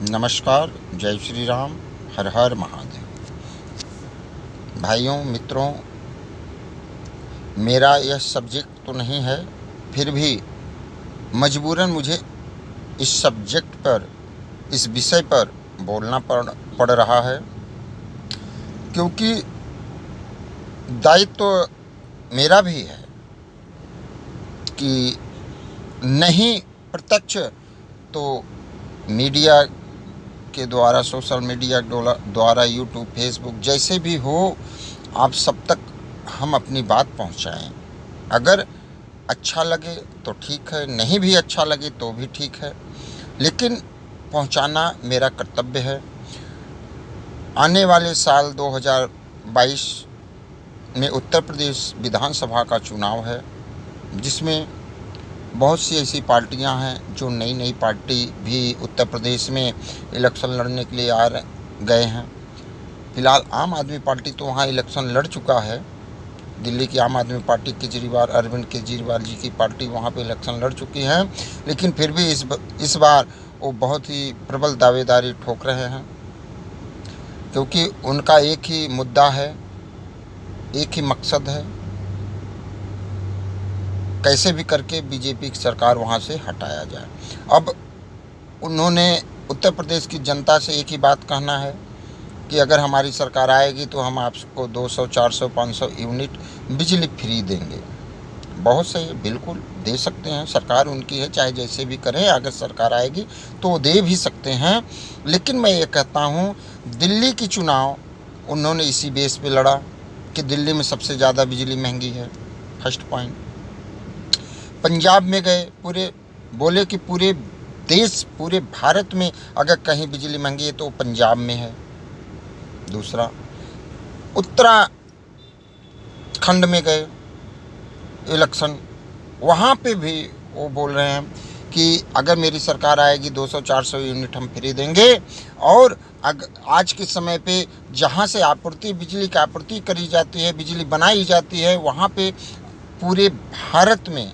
नमस्कार, जय श्री राम, हर हर महादेव। भाइयों मित्रों, मेरा यह सब्जेक्ट तो नहीं है, फिर भी मजबूरन मुझे इस सब्जेक्ट पर, इस विषय पर बोलना पड़ रहा है, क्योंकि दायित्व तो मेरा भी है कि नहीं प्रत्यक्ष तो मीडिया के द्वारा, सोशल मीडिया द्वारा, यूट्यूब, फेसबुक जैसे भी हो, आप सब तक हम अपनी बात पहुंचाएं। अगर अच्छा लगे तो ठीक है, नहीं भी अच्छा लगे तो भी ठीक है, लेकिन पहुंचाना मेरा कर्तव्य है। आने वाले साल 2022 में उत्तर प्रदेश विधानसभा का चुनाव है, जिसमें बहुत सी ऐसी पार्टियां हैं जो नई पार्टी भी उत्तर प्रदेश में इलेक्शन लड़ने के लिए गए हैं। फिलहाल आम आदमी पार्टी तो वहाँ इलेक्शन लड़ चुका है। दिल्ली की आम आदमी पार्टी, अरविंद केजरीवाल जी की पार्टी वहाँ पे इलेक्शन लड़ चुकी है, लेकिन फिर भी इस बार वो बहुत ही प्रबल दावेदारी ठोक रहे हैं, क्योंकि उनका एक ही मुद्दा है, एक ही मकसद है, कैसे भी करके बीजेपी की सरकार वहाँ से हटाया जाए। अब उन्होंने उत्तर प्रदेश की जनता से एक ही बात कहना है कि अगर हमारी सरकार आएगी तो हम आपको 200, 400, 500 यूनिट बिजली फ्री देंगे। बहुत सही है, बिल्कुल दे सकते हैं, सरकार उनकी है, चाहे जैसे भी करें। अगर सरकार आएगी तो दे भी सकते हैं, लेकिन मैं ये कहता हूँ, दिल्ली की चुनाव उन्होंने इसी बेस पे लड़ा कि दिल्ली में सबसे ज़्यादा बिजली महंगी है, फर्स्ट पॉइंट। पंजाब में गए, बोले कि पूरे देश, पूरे भारत में अगर कहीं बिजली महंगी है तो पंजाब में है। दूसरा, उत्तराखंड में गए इलेक्शन, वहाँ पे भी वो बोल रहे हैं कि अगर मेरी सरकार आएगी 200-400 यूनिट हम फ्री देंगे। और आज के समय पे जहाँ से बिजली की आपूर्ति करी जाती है, बिजली बनाई जाती है, वहाँ पे पूरे भारत में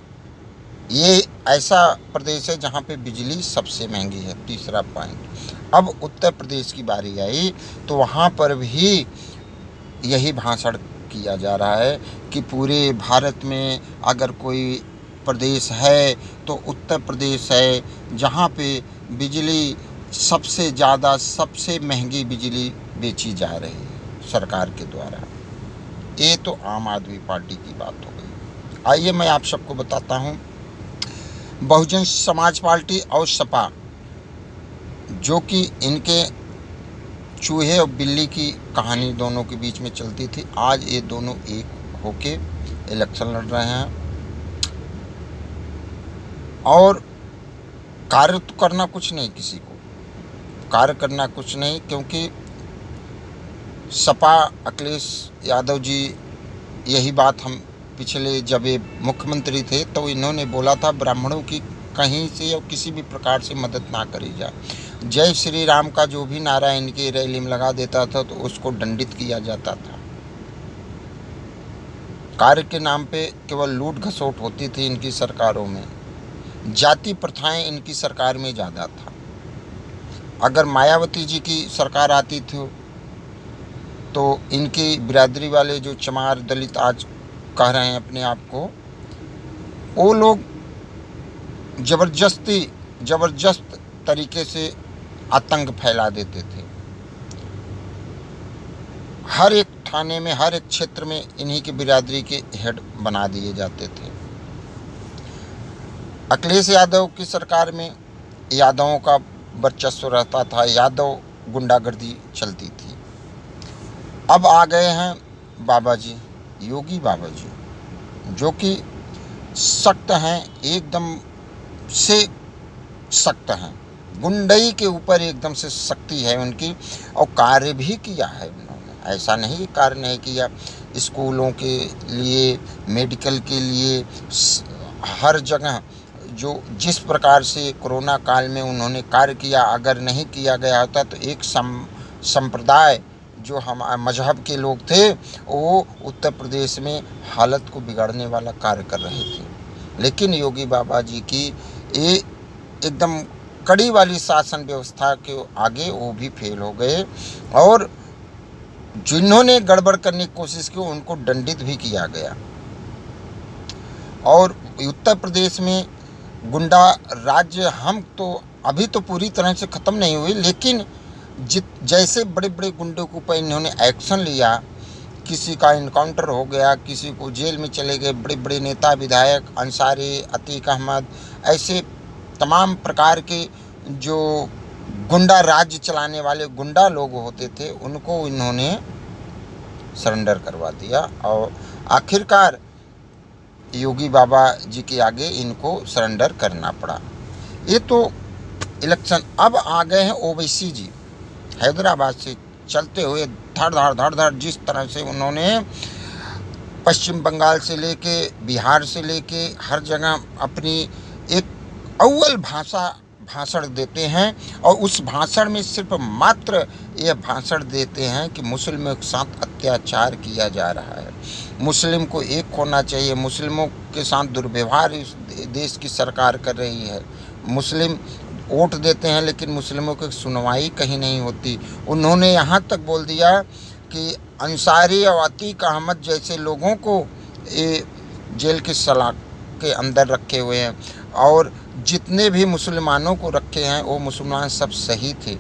ये ऐसा प्रदेश है जहाँ पे बिजली सबसे महंगी है। तीसरा पॉइंट, अब उत्तर प्रदेश की बारी आई तो वहाँ पर भी यही भाषण किया जा रहा है कि पूरे भारत में अगर कोई प्रदेश है तो उत्तर प्रदेश है, जहाँ पे बिजली सबसे ज़्यादा, सबसे महंगी बिजली बेची जा रही है सरकार के द्वारा। ये तो आम आदमी पार्टी की बात हो गई। आइए मैं आप सबको बताता हूँ, बहुजन समाज पार्टी और सपा, जो कि इनके चूहे और बिल्ली की कहानी दोनों के बीच में चलती थी, आज ये दोनों एक होके इलेक्शन लड़ रहे हैं। और कार्य तो करना कुछ नहीं, किसी को कार्य करना कुछ नहीं, क्योंकि सपा अखिलेश यादव जी, यही बात हम पिछले जब ये मुख्यमंत्री थे तो इन्होंने बोला था, ब्राह्मणों की कहीं से या किसी भी प्रकार से मदद ना करी जाए। जय श्री राम का जो भी नारा इनकी रैली में लगा देता था तो उसको दंडित किया जाता था। कार्य के नाम पे केवल लूट घसोट होती थी इनकी सरकारों में। जाति प्रथाएं इनकी सरकार में ज़्यादा था। अगर मायावती जी की सरकार आती थी तो इनकी बिरादरी वाले जो चमार दलित आज कह रहे हैं अपने आप को, वो लोग जबरदस्त तरीके से आतंक फैला देते थे। हर एक थाने में, हर एक क्षेत्र में इन्हीं की बिरादरी के हेड बना दिए जाते थे। अखिलेश यादव की सरकार में यादवों का वर्चस्व रहता था, यादव गुंडागर्दी चलती थी। अब आ गए हैं बाबा जी, योगी बाबा जी, जो कि सख्त हैं, एकदम से सख्त हैं, गुंडई के ऊपर एकदम से सख्ती है उनकी। और कार्य भी किया है उन्होंने, ऐसा नहीं कार्य नहीं किया। स्कूलों के लिए, मेडिकल के लिए, हर जगह जो जिस प्रकार से कोरोना काल में उन्होंने कार्य किया, अगर नहीं किया गया होता तो एक संप्रदाय जो हम मजहब के लोग थे, वो उत्तर प्रदेश में हालत को बिगाड़ने वाला कार्य कर रहे थे। लेकिन योगी बाबा जी की ये एकदम कड़ी वाली शासन व्यवस्था के आगे वो भी फेल हो गए, और जिन्होंने गड़बड़ करने की कोशिश की उनको दंडित भी किया गया। और उत्तर प्रदेश में गुंडा राज्य हम तो अभी तो पूरी तरह से ख़त्म नहीं हुई, लेकिन जैसे बड़े बड़े गुंडों के ऊपर इन्होंने एक्शन लिया, किसी का इनकाउंटर हो गया, किसी को जेल में चले गए, बड़े बड़े नेता विधायक अंसारी, अतीक अहमद, ऐसे तमाम प्रकार के जो गुंडा राज्य चलाने वाले गुंडा लोग होते थे उनको इन्होंने सरेंडर करवा दिया, और आखिरकार योगी बाबा जी के आगे इनको सरेंडर करना पड़ा। ये तो इलेक्शन। अब आ गए हैं ओवैसी जी, हैदराबाद से चलते हुए धड़ धड़ जिस तरह से उन्होंने पश्चिम बंगाल से लेके बिहार से लेके हर जगह अपनी एक अव्वल भाषण देते हैं, और उस भाषण में सिर्फ मात्र यह भाषण देते हैं कि मुस्लिमों के साथ अत्याचार किया जा रहा है, मुस्लिम को एक होना चाहिए, मुस्लिमों के साथ दुर्व्यवहार इस देश की सरकार कर रही है, मुस्लिम वोट देते हैं लेकिन मुस्लिमों की सुनवाई कहीं नहीं होती। उन्होंने यहाँ तक बोल दिया कि अंसारी और अतीक अहमद जैसे लोगों को ये जेल की सलाख के अंदर रखे हुए हैं, और जितने भी मुसलमानों को रखे हैं वो मुसलमान सब सही थे,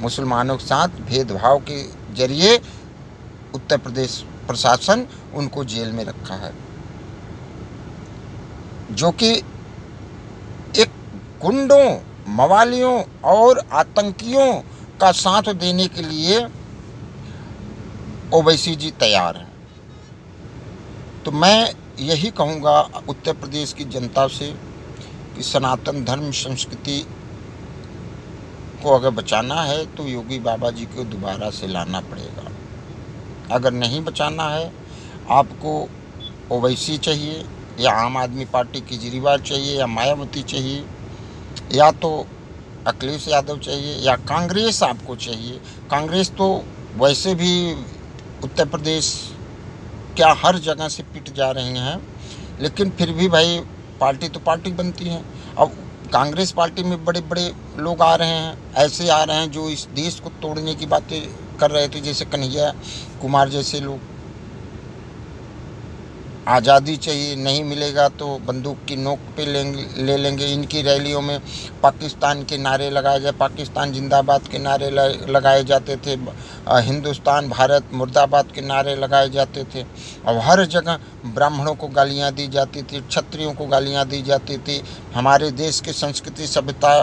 मुसलमानों के साथ भेदभाव के जरिए उत्तर प्रदेश प्रशासन उनको जेल में रखा है, जो कि एक गुंडों, मवालियों और आतंकियों का साथ देने के लिए ओवैसी जी तैयार हैं। तो मैं यही कहूँगा उत्तर प्रदेश की जनता से कि सनातन धर्म संस्कृति को अगर बचाना है तो योगी बाबा जी को दोबारा से लाना पड़ेगा। अगर नहीं बचाना है, आपको ओवैसी चाहिए या आम आदमी पार्टी केजरीवाल चाहिए या मायावती चाहिए या तो अखिलेश यादव चाहिए या कांग्रेस आपको चाहिए। कांग्रेस तो वैसे भी उत्तर प्रदेश क्या हर जगह से पिट जा रही हैं, लेकिन फिर भी भाई पार्टी तो पार्टी बनती है। अब कांग्रेस पार्टी में बड़े बड़े लोग आ रहे हैं, ऐसे आ रहे हैं जो इस देश को तोड़ने की बातें कर रहे थे, जैसे कन्हैया कुमार जैसे लोग। आज़ादी चाहिए, नहीं मिलेगा तो बंदूक की नोक पे ले लेंगे। इनकी रैलियों में पाकिस्तान के नारे लगाए जाए, पाकिस्तान जिंदाबाद के नारे लगाए जाते थे, हिंदुस्तान भारत मुर्दाबाद के नारे लगाए जाते थे। और हर जगह ब्राह्मणों को गालियां दी जाती थी, क्षत्रियों को गालियां दी जाती थी। हमारे देश की संस्कृति, सभ्यता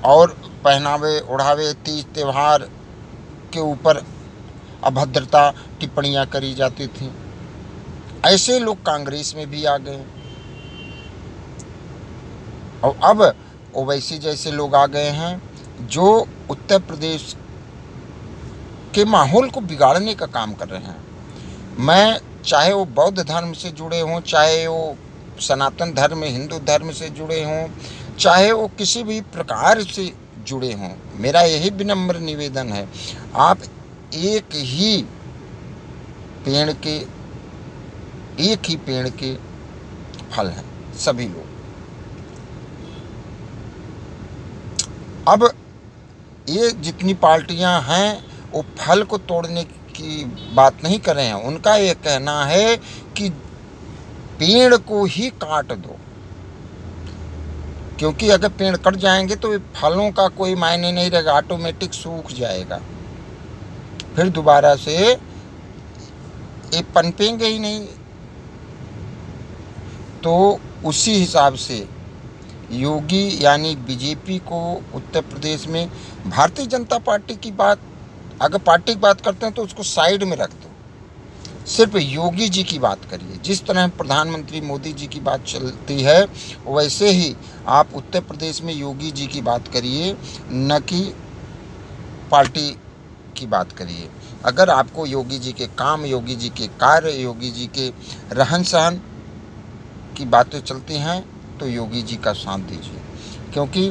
और पहनावे ओढ़ावे, तीज त्यौहार के ऊपर अभद्रता टिप्पणियां करी जाती थी। ऐसे लोग कांग्रेस में भी आ गए, और अब ओवैसी जैसे लोग आ गए हैं जो उत्तर प्रदेश के माहौल को बिगाड़ने का काम कर रहे हैं। मैं चाहे वो बौद्ध धर्म से जुड़े हों, चाहे वो सनातन धर्म हिंदू धर्म से जुड़े हों, चाहे वो किसी भी प्रकार से जुड़े हों, मेरा यही विनम्र निवेदन है, आप एक ही पेड़ के फल हैं सभी लोग। अब ये जितनी पार्टियां हैं वो फल को तोड़ने की बात नहीं कर रहे हैं, उनका ये कहना है कि पेड़ को ही काट दो, क्योंकि अगर पेड़ कट जाएंगे तो फलों का कोई मायने नहीं रहेगा, ऑटोमेटिक सूख जाएगा, फिर दोबारा से ये पनपेंगे ही नहीं। तो उसी हिसाब से योगी यानी बीजेपी को उत्तर प्रदेश में भारतीय जनता पार्टी की बात, अगर पार्टी की बात करते हैं तो उसको साइड में रख दो, सिर्फ योगी जी की बात करिए। जिस तरह प्रधानमंत्री मोदी जी की बात चलती है वैसे ही आप उत्तर प्रदेश में योगी जी की बात करिए, न कि पार्टी की बात करिए। अगर आपको योगी जी के काम, योगी जी के कार्य, योगी जी के रहन सहन की बातें चलती हैं तो योगी जी का साथ दीजिए, क्योंकि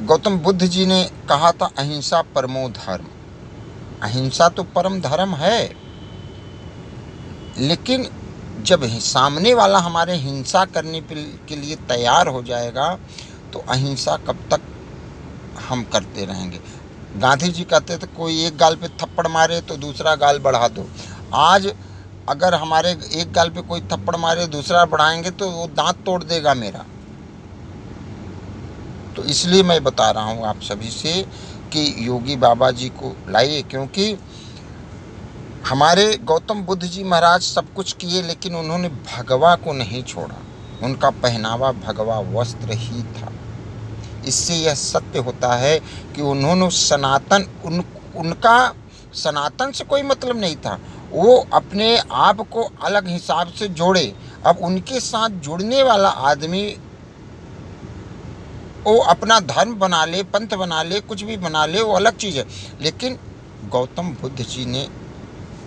गौतम बुद्ध जी ने कहा था अहिंसा परमो धर्म। अहिंसा तो परम धर्म है, लेकिन जब सामने वाला हमारे हिंसा करने के लिए तैयार हो जाएगा तो अहिंसा कब तक हम करते रहेंगे। गांधी जी कहते थे कोई एक गाल पे थप्पड़ मारे तो दूसरा गाल बढ़ा दो। आज अगर हमारे एक गाल पे कोई थप्पड़ मारे दूसरा बढ़ाएंगे तो वो दांत तोड़ देगा मेरा। तो इसलिए मैं बता रहा हूँ आप सभी से कि योगी बाबा जी को लाइए, क्योंकि हमारे गौतम बुद्ध जी महाराज सब कुछ किए लेकिन उन्होंने भगवा को नहीं छोड़ा। उनका पहनावा भगवा वस्त्र ही था। इससे यह सत्य होता है कि उन्होंने उनका सनातन से कोई मतलब नहीं था। वो अपने आप को अलग हिसाब से जोड़े। अब उनके साथ जुड़ने वाला आदमी वो अपना धर्म बना ले, पंथ बना ले, कुछ भी बना ले, वो अलग चीज़ है। लेकिन गौतम बुद्ध जी ने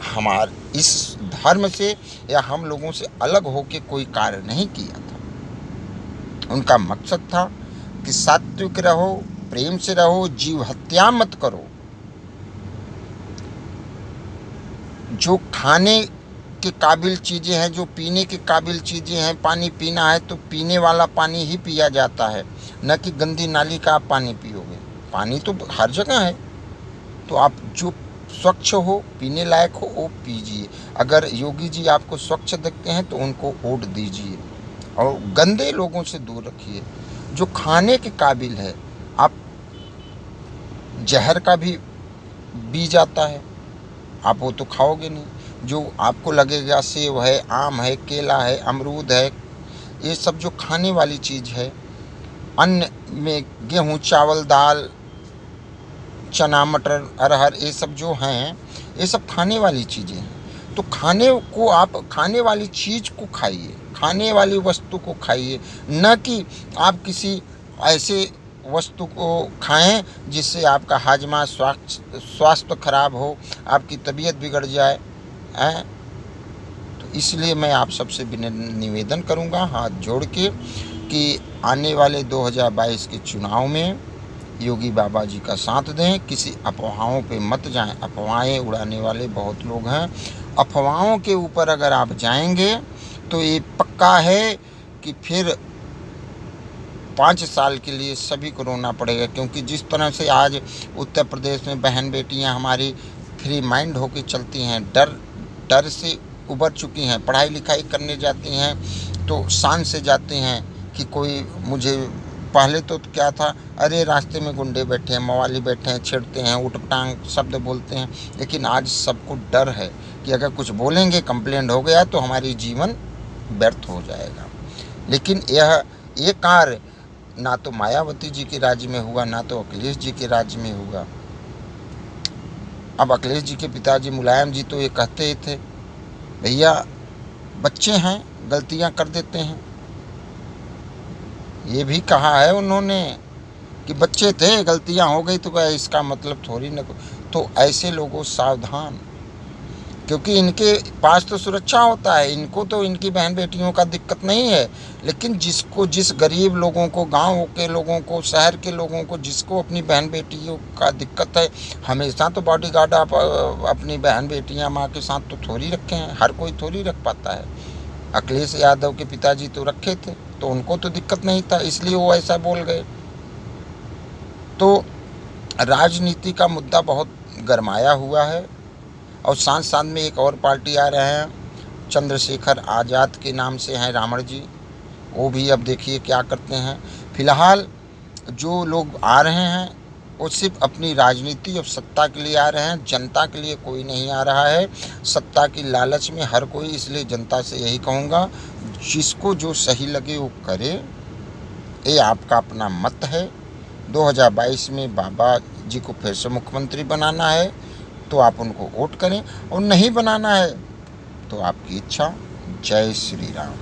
हमारे इस धर्म से या हम लोगों से अलग होकर कोई कार्य नहीं किया था। उनका मकसद था कि सात्विक रहो, प्रेम से रहो, जीव हत्या मत करो। जो खाने के काबिल चीज़ें हैं, जो पीने के काबिल चीज़ें हैं, पानी पीना है तो पीने वाला पानी ही पिया जाता है, न कि गंदी नाली का आप पानी पियोगे। पानी तो हर जगह है, तो आप जो स्वच्छ हो, पीने लायक हो, वो पीजिए। अगर योगी जी आपको स्वच्छ दिखते हैं तो उनको वोट दीजिए और गंदे लोगों से दूर रखिए। जो खाने के काबिल है, आप जहर का भी बीज आता है, आप वो तो खाओगे नहीं। जो आपको लगेगा सेब है, आम है, केला है, अमरूद है, ये सब जो खाने वाली चीज़ है, अन्न में गेहूँ, चावल, दाल, चना, मटर, अरहर, ये सब जो हैं, ये सब खाने वाली चीज़ें हैं। तो खाने को आप खाने वाली चीज़ को खाइए, खाने वाली वस्तु को खाइए, न कि आप किसी ऐसे वस्तु को खाएं जिससे आपका हाजमा, स्वास्थ्य खराब हो, आपकी तबीयत बिगड़ जाए हैं। तो इसलिए मैं आप सबसे निवेदन करूंगा हाथ जोड़ के कि आने वाले 2022 के चुनाव में योगी बाबा जी का साथ दें। किसी अफवाहों पे मत जाएं। अफवाहें उड़ाने वाले बहुत लोग हैं। अफवाहों के ऊपर अगर आप जाएंगे तो ये पक्का है कि फिर 5 साल के लिए सभी को रोना पड़ेगा। क्योंकि जिस तरह से आज उत्तर प्रदेश में बहन बेटियां हमारी फ्री माइंड होकर चलती हैं, डर से उबर चुकी हैं, पढ़ाई लिखाई करने जाती हैं तो शान से जाती हैं कि कोई मुझे, पहले तो क्या था, अरे रास्ते में गुंडे बैठे हैं, मवाली बैठे हैं, छेड़ते हैं, उटपटांग शब्द बोलते हैं। लेकिन आज सबको डर है कि अगर कुछ बोलेंगे, कंप्लेंट हो गया तो हमारी जीवन व्यर्थ हो जाएगा। लेकिन ये कार्य ना तो मायावती जी के राज्य में हुआ, ना तो अखिलेश जी के राज्य में हुआ। अब अखिलेश जी के पिताजी मुलायम जी तो ये कहते ही थे, भैया बच्चे हैं, गलतियां कर देते हैं। ये भी कहा है उन्होंने कि बच्चे थे, गलतियां हो गई तो क्या इसका मतलब थोड़ी न। तो ऐसे लोगों सावधान, क्योंकि इनके पास तो सुरक्षा होता है, इनको तो इनकी बहन बेटियों का दिक्कत नहीं है। लेकिन जिस गरीब लोगों को, गांव के लोगों को, शहर के लोगों को, जिसको अपनी बहन बेटियों का दिक्कत है, हमेशा तो बॉडीगार्ड आप अपनी बहन बेटियां माँ के साथ तो थोड़ी रखे हैं, हर कोई थोड़ी रख पाता है। अखिलेश यादव के पिताजी तो रखे थे, तो उनको तो दिक्कत नहीं था, इसलिए वो ऐसा बोल गए। तो राजनीति का मुद्दा बहुत गरमाया हुआ है। और साथ साथ में एक और पार्टी आ रहे हैं, चंद्रशेखर आज़ाद के नाम से हैं रावण जी, वो भी अब देखिए क्या करते हैं। फिलहाल जो लोग आ रहे हैं वो सिर्फ अपनी राजनीति और सत्ता के लिए आ रहे हैं, जनता के लिए कोई नहीं आ रहा है। सत्ता की लालच में हर कोई, इसलिए जनता से यही कहूँगा, जिसको जो सही लगे वो करे, ये आपका अपना मत है। 2022 में बाबा जी को फिर से मुख्यमंत्री बनाना है तो आप उनको वोट करें, और नहीं बनाना है तो आपकी इच्छा। जय श्री राम।